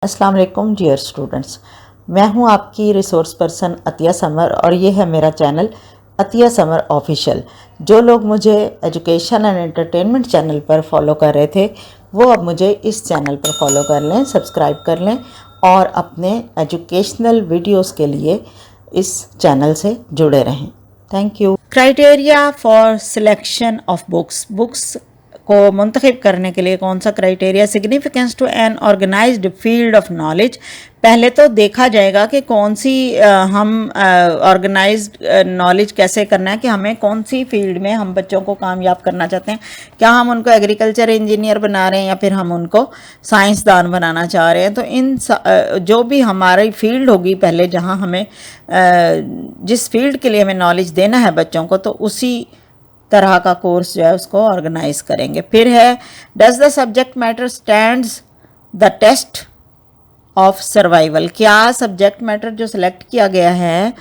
अस्सलाम वालेकुम dear students, मैं हूं आपकी रिसोर्स पर्सन अतिया समर और ये है मेरा चैनल अतिया समर ऑफिशियल। जो लोग मुझे एजुकेशन एंड एंटरटेनमेंट चैनल पर फॉलो कर रहे थे वो अब मुझे इस चैनल पर फॉलो कर लें, सब्सक्राइब कर लें और अपने एजुकेशनल वीडियोस के लिए इस चैनल से जुड़े रहें। Thank you. Criteria for selection of books को मुंतखब करने के लिए कौन सा criteria? Significance to an organised field of knowledge. पहले तो देखा जाएगा कि कौन सी हम ऑर्गेनाइज्ड नॉलेज कैसे करना है, कि हमें कौन सी फील्ड में हम बच्चों को कामयाब करना चाहते हैं। क्या हम उनको एग्रीकल्चर इंजीनियर बना रहे हैं या फिर हम उनको साइंसदान बनाना चाह रहे हैं। तो इन जो भी हमारी फील्ड होगी पहले, जहाँ हमें जिस फील्ड के लिए हमें नॉलेज देना है बच्चों को, तो उसी तरह का कोर्स जो है उसको ऑर्गेनाइज करेंगे। फिर है does the subject matter stands the test of survival. क्या सब्जेक्ट मैटर जो सिलेक्ट किया गया है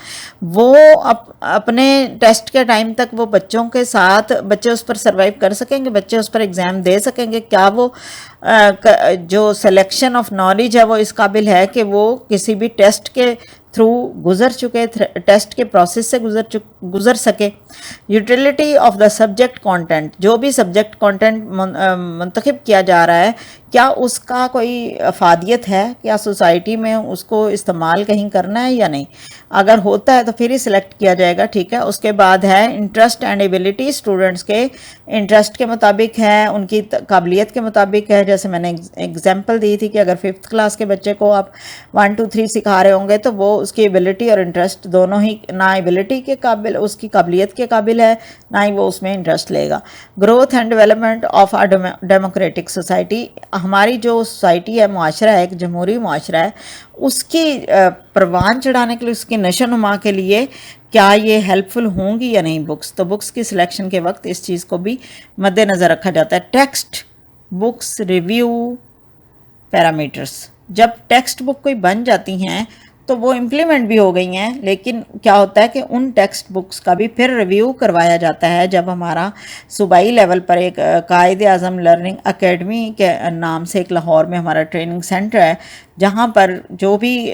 वो अपने टेस्ट के टाइम तक वो बच्चों के साथ बच्चे उस पर सर्वाइव कर सकेंगे, बच्चे उस पर एग्ज़ाम दे सकेंगे। क्या वो जो सिलेक्शन ऑफ नॉलेज है वो इस काबिल है कि वो किसी भी टेस्ट के थ्रू गुजर चुके, टेस्ट के प्रोसेस से गुजर सके। Utility of the subject content, जो भी सब्जेक्ट कंटेंट मुंतखब किया जा रहा है क्या उसका कोई अफादियत है, क्या सोसाइटी में उसको इस्तेमाल कहीं करना है या नहीं। अगर होता है तो फिर ही सिलेक्ट किया जाएगा, ठीक है। उसके बाद है इंटरेस्ट एंड एबिलिटी, स्टूडेंट्स के इंटरेस्ट के मुताबिक है, उनकी काबिलियत के मुताबिक है। जैसे मैंने एग्जांपल दी थी कि अगर 5th क्लास के बच्चे को आप 1 2 3 सिखा रहे होंगे तो वो उसकी एबिलिटी और इंटरेस्ट दोनों ही, ना एबिलिटी के काबिल, उसकी काबिलियत के काबिल है, ना ही वो उसमें इंटरेस्ट लेगा। Growth and development of our democratic society, हमारी जो सोसाइटी है, मुआशरा है, एक जमहूरी मुआशरा है, उसकी परवान चढ़ाने के लिए, उसकी नशोनुमा के लिए क्या ये हेल्पफुल होंगी या नहीं बुक्स। तो बुक्स की सिलेक्शन के वक्त इस चीज़ को भी मद्देनज़र रखा जाता है। टेक्स्ट बुक्स रिव्यू पैरामीटर्स, जब टेक्स्ट बुक कोई बन जाती हैं तो वो इम्प्लीमेंट भी हो गई हैं, लेकिन क्या होता है कि उन टेक्स्ट बुक्स का भी फिर रिव्यू करवाया जाता है। जब हमारा सूबाई लेवल पर एक कायद आज़म लर्निंग एकेडमी के नाम से एक लाहौर में हमारा ट्रेनिंग सेंटर है, जहाँ पर जो भी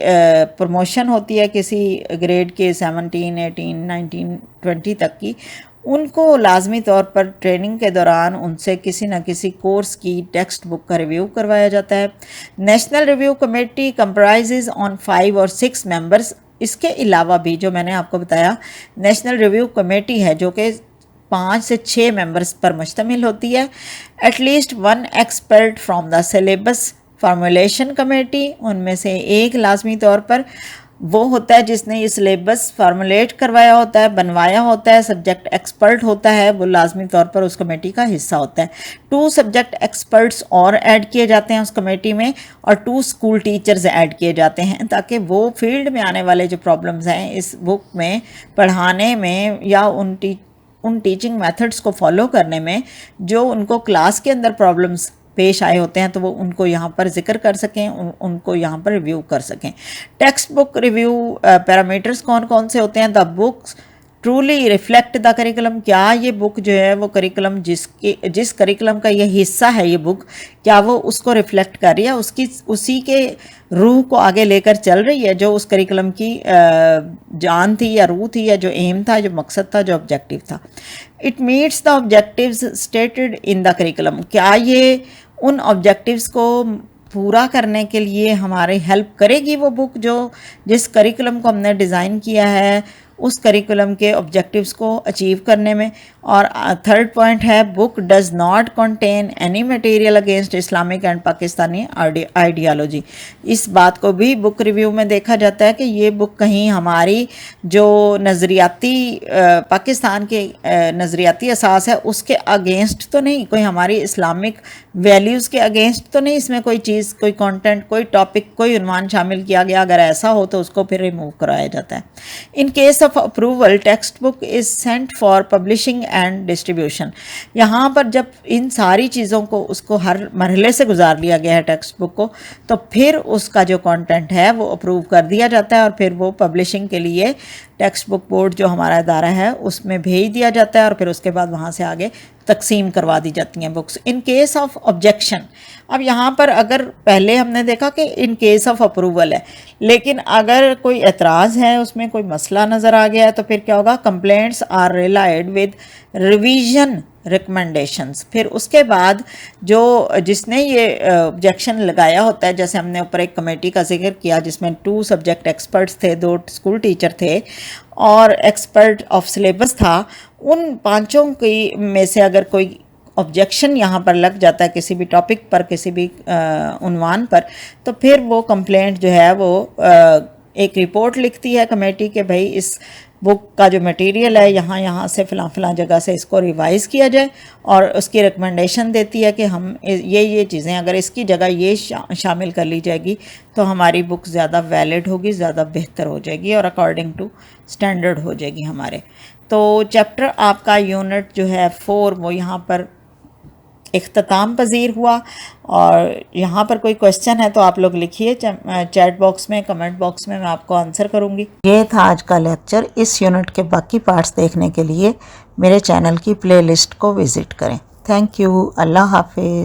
प्रमोशन होती है किसी ग्रेड के 17 18 19 20 तक की, उनको लाजमी तौर पर ट्रेनिंग के दौरान उनसे किसी न किसी कोर्स की टेक्स्ट बुक का रिव्यू करवाया जाता है। National review committee comprises on 5 और 6 मेंबर्स। इसके अलावा भी जो मैंने आपको बताया, नेशनल रिव्यू कमेटी है जो कि 5 से 6 मेंबर्स पर मुश्तमिल होती है। At least 1 expert from the syllabus formulation committee, उनमें से एक लाजमी तौर पर वो होता है जिसने ये सिलेबस फार्मुलेट करवाया होता है, बनवाया होता है, सब्जेक्ट एक्सपर्ट होता है, वो लाजमी तौर पर उस कमेटी का हिस्सा होता है। 2 सब्जेक्ट एक्सपर्ट्स और ऐड किए जाते हैं उस कमेटी में, और 2 स्कूल टीचर्स ऐड किए जाते हैं, ताकि वो फील्ड में आने वाले जो प्रॉब्लम्स हैं इस बुक में पढ़ाने में या उन टीचिंग मेथड्स को फॉलो करने में जो उनको क्लास के अंदर प्रॉब्लम्स पेश आए होते हैं, तो वो उनको यहाँ पर जिक्र कर सकें, उनको यहाँ पर रिव्यू कर सकें। टेक्स्ट बुक रिव्यू पैरामीटर्स कौन कौन से होते हैं? The books truly reflect the curriculum, क्या ये बुक जो है वो करिकुलम जिस करिकुलम का ये हिस्सा है ये बुक, क्या वो उसको रिफ्लेक्ट कर रही है, उसी के रूह को आगे लेकर चल रही है, जो उस करिकुलम की जान थी या रूह थी, या जो एम था, जो मकसद था, जो ऑब्जेक्टिव था। It meets the objectives stated in the curriculum, क्या ये उन ऑब्जेक्टिव्स को पूरा करने के लिए हमारी हेल्प करेगी वो बुक, जो जिस करिकुलम को हमने डिज़ाइन किया है उस करिकुलम के ऑब्जेक्टिव्स को अचीव करने में। और थर्ड पॉइंट है book does not contain any material against Islamic and Pakistani ideology. इस बात को भी बुक रिव्यू में देखा जाता है कि ये बुक कहीं हमारी जो नज़रियाती पाकिस्तान के नज़रियाती असास है उसके अगेंस्ट तो नहीं, कोई हमारी इस्लामिक वैल्यूज़ के अगेंस्ट तो नहीं इसमें कोई चीज़, कोई कंटेंट, कोई टॉपिक, कोई उन्वान शामिल किया गया। अगर ऐसा हो तो उसको फिर रिमूव कराया जाता है। In case of approval text book is sent for publishing and distribution. यहाँ पर जब इन सारी चीज़ों को उसको हर मरहले से गुजार लिया गया है टेक्स्ट बुक को, तो फिर उसका जो कंटेंट है वो अप्रूव कर दिया जाता है और फिर वो पब्लिशिंग के लिए टेक्स्ट बुक बोर्ड जो हमारा इदारा है उसमें भेज दिया जाता है और फिर उसके बाद वहाँ से आगे तकसीम करवा दी जाती हैं books. In case of objection, अब यहाँ पर अगर पहले हमने देखा कि इन केस ऑफ अप्रूवल है, लेकिन अगर कोई एतराज़ है, उसमें कोई मसला नज़र आ गया है, तो फिर क्या होगा, complaints are relied with revision recommendations. फिर उसके बाद जो जिसने ये ऑब्जेक्शन लगाया होता है, जैसे हमने ऊपर एक कमेटी का जिक्र किया जिसमें 2 सब्जेक्ट एक्सपर्ट्स थे, 2 स्कूल टीचर थे और एक्सपर्ट ऑफ सिलेबस था, उन 5 की में से अगर कोई ऑब्जेक्शन यहाँ पर लग जाता है किसी भी टॉपिक पर, किसी भी उन्वान पर, तो फिर वो कंप्लेंट जो है वो एक रिपोर्ट लिखती है कमेटी के भाई इस बुक का जो मटेरियल है यहाँ से फ़लाँ जगह से इसको रिवाइज़ किया जाए, और उसकी रिकमेंडेशन देती है कि हम ये चीज़ें अगर इसकी जगह ये शामिल कर ली जाएगी तो हमारी बुक ज़्यादा वैलिड होगी, ज़्यादा बेहतर हो जाएगी और अकॉर्डिंग टू स्टैंडर्ड हो जाएगी हमारे। तो चैप्टर आपका यूनिट जो है 4 वो यहाँ पर इख्तिताम पजीर हुआ। और यहाँ पर कोई क्वेश्चन है तो आप लोग लिखिए चैट बॉक्स में, कमेंट बॉक्स में, मैं आपको आंसर करूँगी। ये था आज का लेक्चर। इस यूनिट के बाकी पार्ट्स देखने के लिए मेरे चैनल की प्लेलिस्ट को विज़िट करें। Thank you. अल्लाह हाफिज़।